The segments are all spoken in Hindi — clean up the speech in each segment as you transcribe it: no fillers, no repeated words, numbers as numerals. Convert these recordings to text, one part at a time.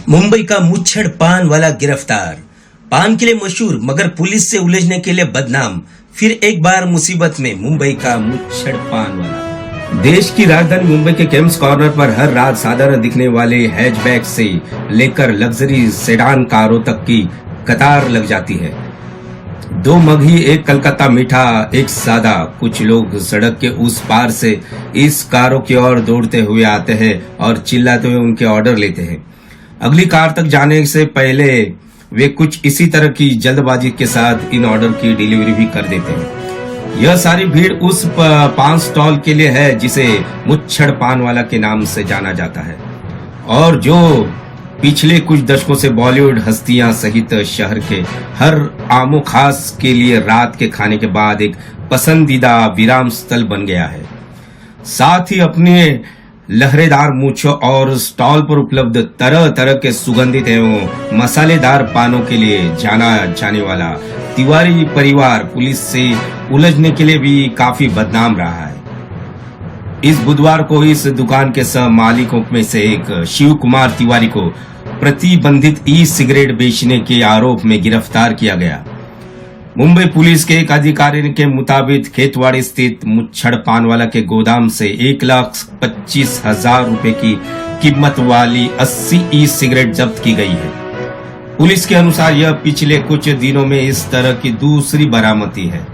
मुंबई का मुच्छड़ पान वाला गिरफ्तार। पान के लिए मशहूर मगर पुलिस से उलझने के लिए बदनाम। फिर एक बार मुसीबत में मुंबई का मुच्छड़ पान वाला। देश की राजधानी मुंबई के केम्स कॉर्नर पर हर रात साधारण दिखने वाले हैचबैक से लेकर लग्जरी सेडान कारों तक की कतार लग जाती है। दो मगही, एक कलकत्ता मीठा, एक सादा। कुछ लोग सड़क के उस पार से इस कारों की ओर दौड़ते हुए आते हैं और चिल्लाते हुए उनके ऑर्डर लेते हैं। अगली कार तक जाने से पहले वे कुछ इसी तरह की जल्दबाजी के साथ इन ऑर्डर की डिलीवरी भी कर देते हैं। यह सारी भीड़ उस पान स्टॉल के लिए है जिसे मुच्छड़ पान वाला के नाम से जाना जाता है और जो पिछले कुछ दशकों से बॉलीवुड हस्तियां सहित शहर के हर आमो खास के लिए रात के खाने के बाद एक पसंदीदा विराम स्थल बन गया है। साथ ही अपने लहरेदार मूंछों और स्टॉल पर उपलब्ध तरह तरह के सुगंधित एवं मसालेदार पानों के लिए जाना जाने वाला तिवारी परिवार पुलिस से उलझने के लिए भी काफी बदनाम रहा है। इस बुधवार को इस दुकान के सह मालिकों में से एक शिव कुमार तिवारी को प्रतिबंधित ई सिगरेट बेचने के आरोप में गिरफ्तार किया गया। मुंबई पुलिस के एक अधिकारी के मुताबिक खेतवाड़ी स्थित मुच्छड़ पान वाला के गोदाम से 1,25,000 रुपए की कीमत वाली 80 ई सिगरेट जब्त की गई है। पुलिस के अनुसार यह पिछले कुछ दिनों में इस तरह की दूसरी बरामदी है।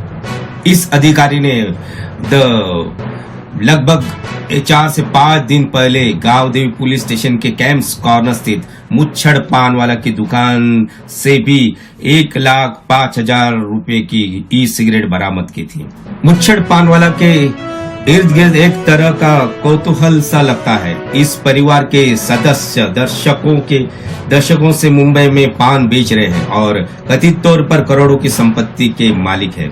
इस अधिकारी ने लगभग 4 से 5 दिन पहले गांवदेवी पुलिस स्टेशन के कैंप्स कॉर्नर स्थित मुच्छड़ पान वाला की दुकान से भी 1,05,000 रुपए की ई सिगरेट बरामद की थी। मुच्छड़ पान वाला के इर्द गिर्द एक तरह का कौतूहल सा लगता है। इस परिवार के सदस्य दशकों से मुंबई में पान बेच रहे हैं और कथित तौर पर करोड़ों की संपत्ति के मालिक है।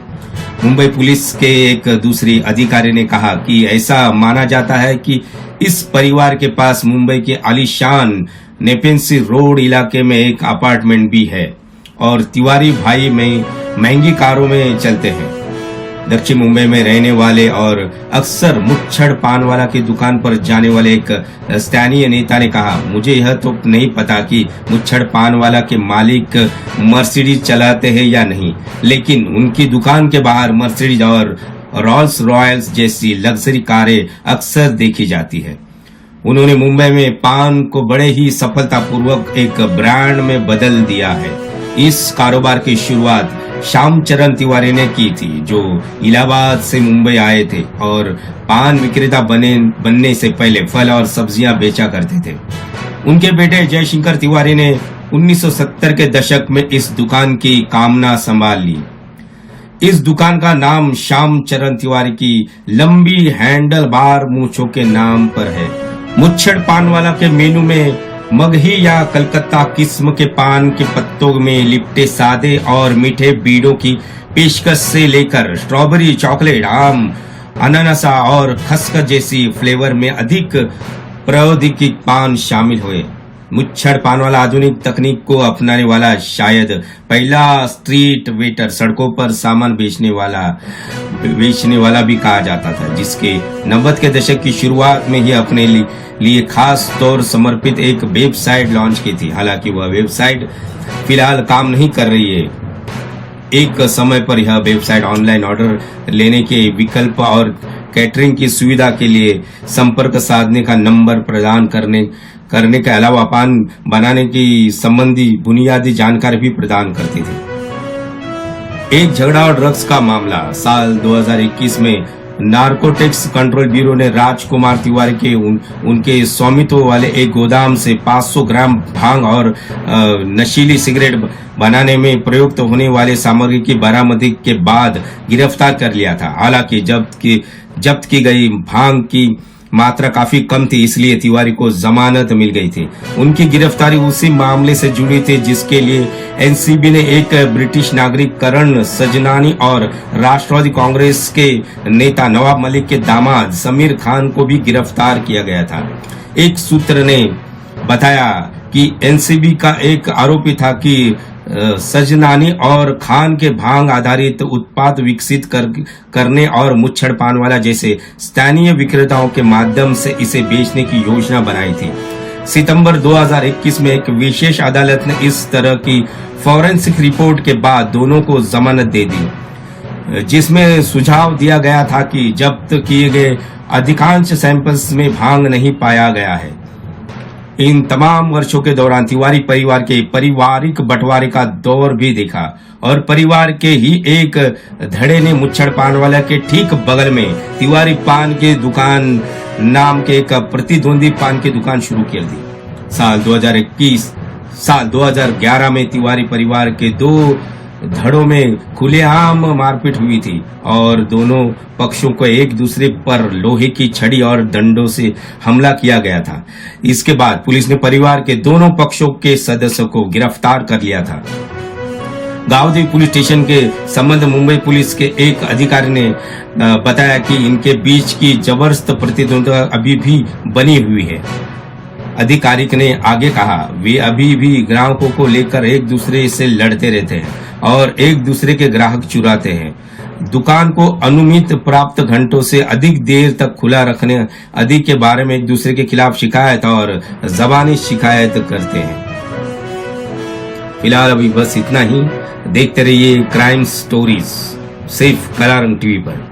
मुंबई पुलिस के एक दूसरी अधिकारी ने कहा कि ऐसा माना जाता है कि इस परिवार के पास मुंबई के आलीशान नेपेंसी रोड इलाके में एक अपार्टमेंट भी है और तिवारी भाई में महंगी कारों में चलते हैं। दक्षिण मुंबई में रहने वाले और अक्सर मुच्छड़ पान वाला की दुकान पर जाने वाले एक स्थानीय नेता ने कहा, मुझे यह तो नहीं पता कि मुच्छड़ पान वाला के मालिक मर्सिडीज चलाते हैं या नहीं, लेकिन उनकी दुकान के बाहर मर्सिडीज और रोल्स रॉयल्स जैसी लग्जरी कारें अक्सर देखी जाती है। उन्होंने मुंबई में पान को बड़े ही सफलतापूर्वक एक ब्रांड में बदल दिया है। इस कारोबार की शुरुआत श्यामचरण तिवारी ने की थी, जो इलाहाबाद से मुंबई आए थे और पान विक्रेता बनने से पहले फल और सब्जियां बेचा करते थे। उनके बेटे जयशंकर तिवारी ने 1970 के दशक में इस दुकान की कामना संभाल ली। इस दुकान का नाम श्यामचरण तिवारी की लंबी हैंडल बार मूंछों के नाम पर है। मुच्छड़ पान वाला के मेनू में मगही या कलकत्ता किस्म के पान के पत्तों में लिपटे सादे और मीठे बीड़ों की पेशकश से लेकर स्ट्रॉबेरी, चॉकलेट, आम, अनानासा और खसखस जैसी फ्लेवर में अधिक प्रौद्योगिक पान शामिल हुए। मुच्छड़ पान वाला आधुनिक तकनीक को अपनाने वाला शायद पहला स्ट्रीट वेटर, सड़कों पर सामान बेचने वाला भी कहा जाता था, जिसके 90 के दशक की शुरुआत में ही अपने लिए खास तौर समर्पित एक वेबसाइट लॉन्च की थी। हालांकि वह वेबसाइट फिलहाल काम नहीं कर रही है। एक समय पर यह वेबसाइट ऑनलाइन ऑर्डर लेने के विकल्प और कैटरिंग की सुविधा के लिए संपर्क साधने का नंबर प्रदान करने के अलावा पान बनाने की संबंधी बुनियादी जानकारी भी प्रदान करती थी। एक झगड़ा और ड्रग्स का मामला। साल 2021 में नार्कोटिक्स कंट्रोल ब्यूरो ने राजकुमार तिवारी के उनके स्वामित्व वाले एक गोदाम से 500 ग्राम भांग और नशीली सिगरेट बनाने में प्रयुक्त होने वाले सामग्री की बरामदी के बाद गिरफ्तार कर लिया था। हालांकि जब्त की गई भांग की मात्रा काफी कम थी, इसलिए तिवारी को जमानत मिल गई थी। उनकी गिरफ्तारी उसी मामले से जुड़ी थी जिसके लिए एनसीबी ने एक ब्रिटिश नागरिक करण सजनानी और राष्ट्रवादी कांग्रेस के नेता नवाब मलिक के दामाद समीर खान को भी गिरफ्तार किया गया था। एक सूत्र ने बताया कि एनसीबी का एक आरोपी था कि सजनानी और खान के भांग आधारित उत्पाद विकसित करने और मुच्छड़ पान वाला जैसे स्थानीय विक्रेताओं के माध्यम से इसे बेचने की योजना बनाई थी। सितंबर 2021 में एक विशेष अदालत ने इस तरह की फॉरेंसिक रिपोर्ट के बाद दोनों को जमानत दे दी, जिसमें सुझाव दिया गया था कि जब्त किए गए अधिकांश सैंपल्स में भांग नहीं पाया गया है। इन तमाम वर्षों के दौरान तिवारी परिवार के पारिवारिक बंटवारे का दौर भी देखा और परिवार के ही एक धड़े ने मुच्छड़ पान वाला के ठीक बगल में तिवारी पान की दुकान नाम के एक प्रतिद्वंदी पान की दुकान शुरू कर दी। साल 2011 में तिवारी परिवार के दो धड़ों में खुलेआम मारपीट हुई थी और दोनों पक्षों को एक दूसरे पर लोहे की छड़ी और डंडों से हमला किया गया था। इसके बाद पुलिस ने परिवार के दोनों पक्षों के सदस्यों को गिरफ्तार कर लिया था। गांवदेवी पुलिस स्टेशन के संबंध मुंबई पुलिस के एक अधिकारी ने बताया कि इनके बीच की जबरदस्त प्रतिद्वंद्विता अभी भी बनी हुई है। अधिकारी ने आगे कहा, वे अभी भी ग्राहकों को लेकर एक दूसरे से लड़ते रहते हैं और एक दूसरे के ग्राहक चुराते हैं। दुकान को अनुमित प्राप्त घंटों से अधिक देर तक खुला रखने आदि के बारे में एक दूसरे के खिलाफ शिकायत और जबानी शिकायत करते हैं। फिलहाल अभी बस इतना ही। देखते रहिए क्राइम स्टोरीज सिर्फ कलारंग टीवी पर।